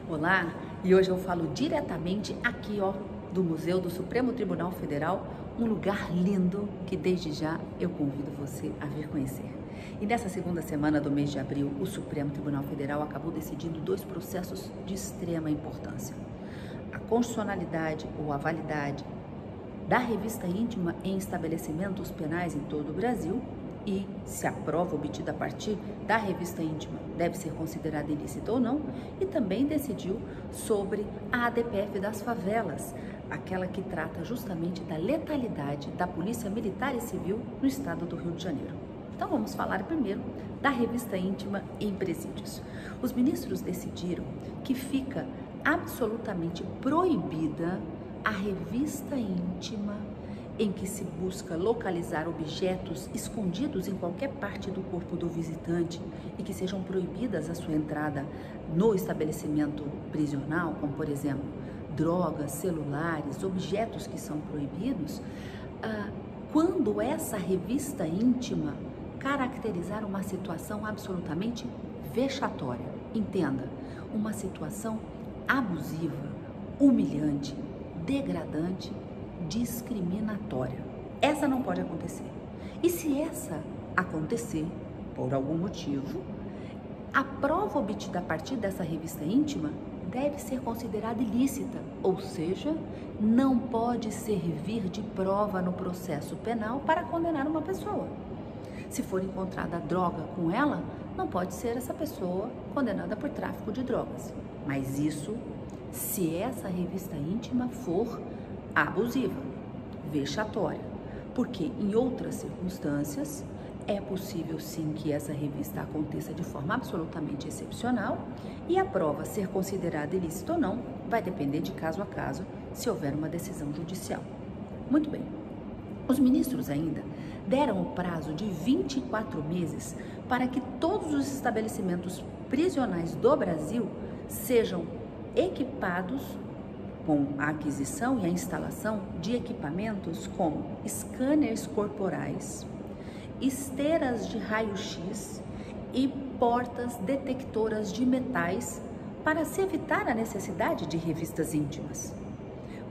Olá, e hoje eu falo diretamente aqui, do Museu do Supremo Tribunal Federal, um lugar lindo que desde já eu convido você a vir conhecer. E nessa segunda semana do mês de abril, o Supremo Tribunal Federal acabou decidindo dois processos de extrema importância: a constitucionalidade ou a validade da revista íntima em estabelecimentos penais em todo o Brasil e se a prova obtida a partir da revista íntima deve ser considerada ilícita ou não, e também decidiu sobre a ADPF das favelas, aquela que trata justamente da letalidade da Polícia Militar e Civil no estado do Rio de Janeiro. Então vamos falar primeiro da revista íntima em presídios. Os ministros decidiram que fica absolutamente proibida a revista íntima em que se busca localizar objetos escondidos em qualquer parte do corpo do visitante e que sejam proibidas a sua entrada no estabelecimento prisional, como por exemplo, drogas, celulares, objetos que são proibidos, quando essa revista íntima caracterizar uma situação absolutamente vexatória. Entenda, uma situação abusiva, humilhante, degradante, discriminatória. Essa não pode acontecer. E se essa acontecer, por algum motivo, a prova obtida a partir dessa revista íntima deve ser considerada ilícita, ou seja, não pode servir de prova no processo penal para condenar uma pessoa. Se for encontrada droga com ela, não pode ser essa pessoa condenada por tráfico de drogas. Mas isso se essa revista íntima for abusiva, vexatória, porque em outras circunstâncias é possível sim que essa revista aconteça de forma absolutamente excepcional e a prova ser considerada ilícita ou não vai depender de caso a caso se houver uma decisão judicial. Muito bem, os ministros ainda deram o prazo de 24 meses para que todos os estabelecimentos prisionais do Brasil sejam equipados com a aquisição e a instalação de equipamentos como scanners corporais, esteiras de raio-x e portas detectoras de metais para se evitar a necessidade de revistas íntimas.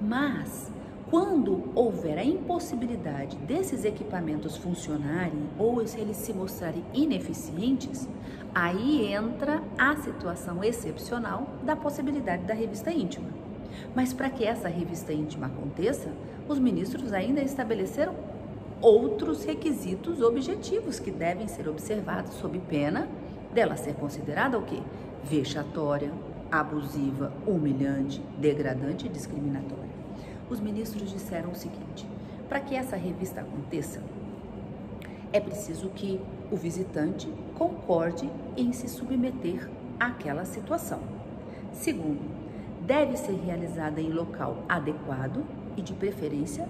Mas, quando houver a impossibilidade desses equipamentos funcionarem ou se eles se mostrarem ineficientes, aí entra a situação excepcional da possibilidade da revista íntima. Mas para que essa revista íntima aconteça, os ministros ainda estabeleceram outros requisitos objetivos que devem ser observados sob pena dela ser considerada o quê? Vexatória, abusiva, humilhante, degradante e discriminatória. Os ministros disseram o seguinte: para que essa revista aconteça, é preciso que o visitante concorde em se submeter àquela situação. Segundo, deve ser realizada em local adequado e, de preferência,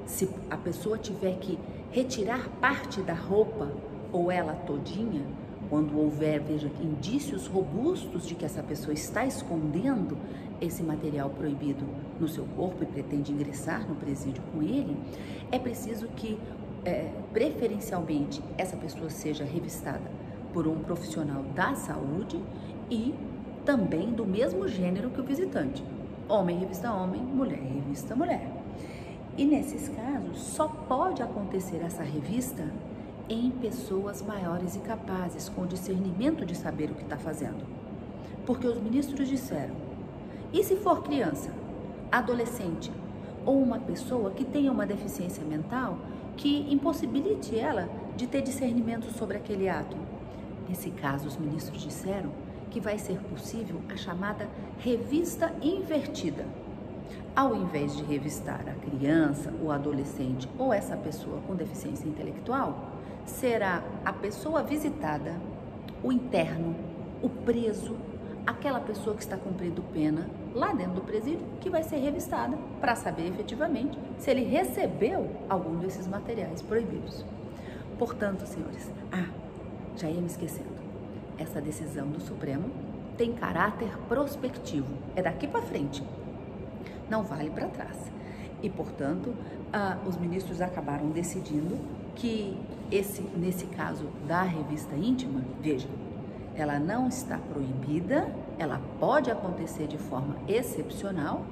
se a pessoa tiver que retirar parte da roupa ou ela todinha, quando houver, veja, indícios robustos de que essa pessoa está escondendo esse material proibido no seu corpo e pretende ingressar no presídio com ele, é preciso que, preferencialmente, essa pessoa seja revistada por um profissional da saúde e também do mesmo gênero que o visitante. Homem revista homem, mulher revista mulher. E nesses casos, só pode acontecer essa revista em pessoas maiores e capazes, com discernimento de saber o que está fazendo. Porque os ministros disseram: e se for criança, adolescente ou uma pessoa que tenha uma deficiência mental que impossibilite ela de ter discernimento sobre aquele ato? Nesse caso, os ministros disseram que vai ser possível a chamada revista invertida. Ao invés de revistar a criança, o adolescente ou essa pessoa com deficiência intelectual, será a pessoa visitada, o interno, o preso, aquela pessoa que está cumprindo pena lá dentro do presídio, que vai ser revistada para saber efetivamente se ele recebeu algum desses materiais proibidos. Portanto, senhores, já ia me esquecendo, essa decisão do Supremo tem caráter prospectivo, é daqui para frente, não vale para trás. E, portanto, os ministros acabaram decidindo que nesse caso da revista íntima, veja, ela não está proibida, ela pode acontecer de forma excepcional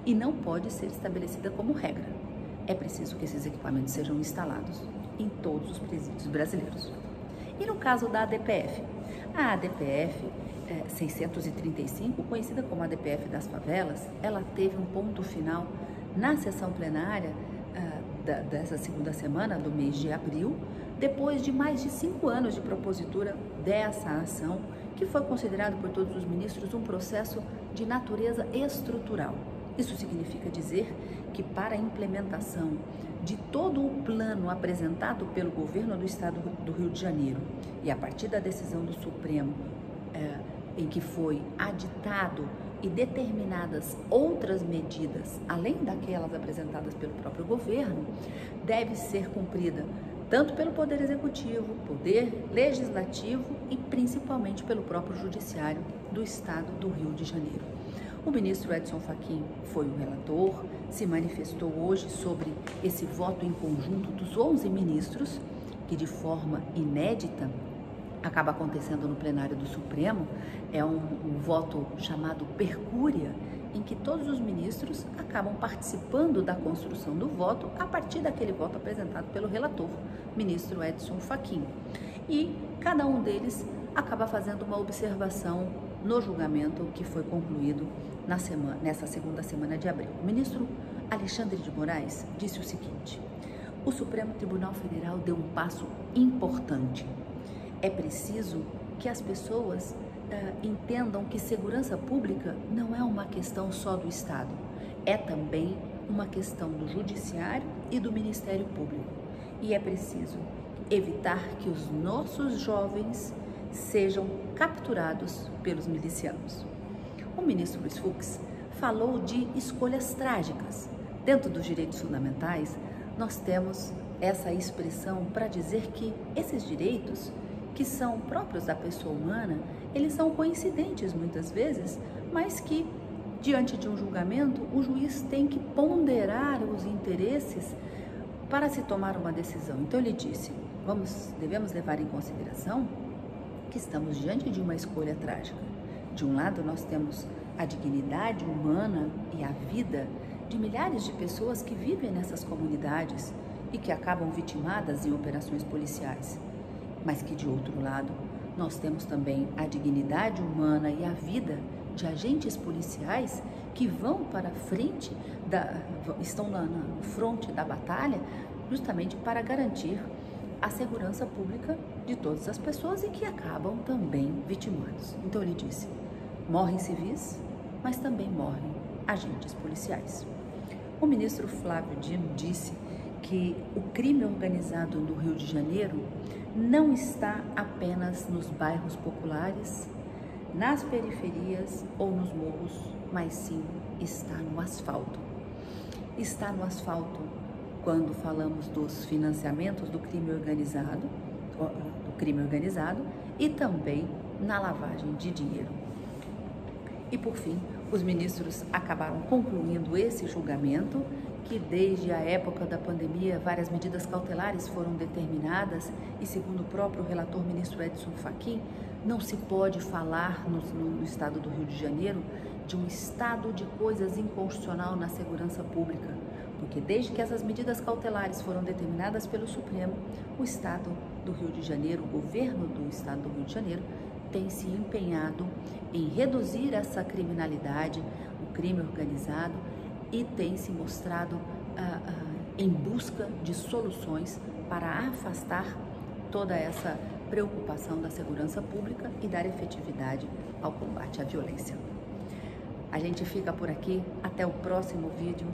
e não pode ser estabelecida como regra. É preciso que esses equipamentos sejam instalados em todos os presídios brasileiros. E no caso da ADPF? A ADPF 635, conhecida como ADPF das favelas, ela teve um ponto final na sessão plenária dessa segunda semana do mês de abril, depois de mais de 5 anos de propositura dessa ação, que foi considerado por todos os ministros um processo de natureza estrutural. Isso significa dizer que para a implementação de todo o plano apresentado pelo governo do estado do Rio de Janeiro e a partir da decisão do Supremo, em que foi aditado e determinadas outras medidas, além daquelas apresentadas pelo próprio governo, deve ser cumprida tanto pelo Poder Executivo, Poder Legislativo e principalmente pelo próprio Judiciário do Estado do Rio de Janeiro. O ministro Edson Fachin foi o relator, se manifestou hoje sobre esse voto em conjunto dos 11 ministros, que de forma inédita acaba acontecendo no plenário do Supremo. É um voto chamado percúria, em que todos os ministros acabam participando da construção do voto a partir daquele voto apresentado pelo relator, ministro Edson Fachin. E cada um deles acaba fazendo uma observação no julgamento que foi concluído nessa segunda semana de abril. O ministro Alexandre de Moraes disse o seguinte: o Supremo Tribunal Federal deu um passo importante. É preciso que as pessoas entendam que segurança pública não é uma questão só do Estado, é também uma questão do Judiciário e do Ministério Público. E é preciso evitar que os nossos jovens sejam capturados pelos milicianos. O ministro Luiz Fux falou de escolhas trágicas. Dentro dos direitos fundamentais, nós temos essa expressão para dizer que esses direitos, que são próprios da pessoa humana, eles são coincidentes muitas vezes, mas que, diante de um julgamento, o juiz tem que ponderar os interesses para se tomar uma decisão. Então ele disse, devemos levar em consideração que estamos diante de uma escolha trágica. De um lado, nós temos a dignidade humana e a vida de milhares de pessoas que vivem nessas comunidades e que acabam vitimadas em operações policiais. Mas que, de outro lado, nós temos também a dignidade humana e a vida de agentes policiais que vão para a frente, estão no fronte da batalha, justamente para garantir a segurança pública de todas as pessoas e que acabam também vitimados. Então ele disse, morrem civis, mas também morrem agentes policiais. O ministro Flávio Dino disse que o crime organizado no Rio de Janeiro não está apenas nos bairros populares, nas periferias ou nos morros, mas sim está no asfalto. Está no asfalto quando falamos dos financiamentos do crime organizado e também na lavagem de dinheiro. E por fim, os ministros acabaram concluindo esse julgamento, que desde a época da pandemia várias medidas cautelares foram determinadas e, segundo o próprio relator ministro Edson Fachin, não se pode falar no estado do Rio de Janeiro de um estado de coisas inconstitucional na segurança pública, porque desde que essas medidas cautelares foram determinadas pelo Supremo, o estado do Rio de Janeiro, o governo do estado do Rio de Janeiro, tem se empenhado em reduzir essa criminalidade, o crime organizado, e tem se mostrado em busca de soluções para afastar toda essa preocupação da segurança pública e dar efetividade ao combate à violência. A gente fica por aqui, até o próximo vídeo.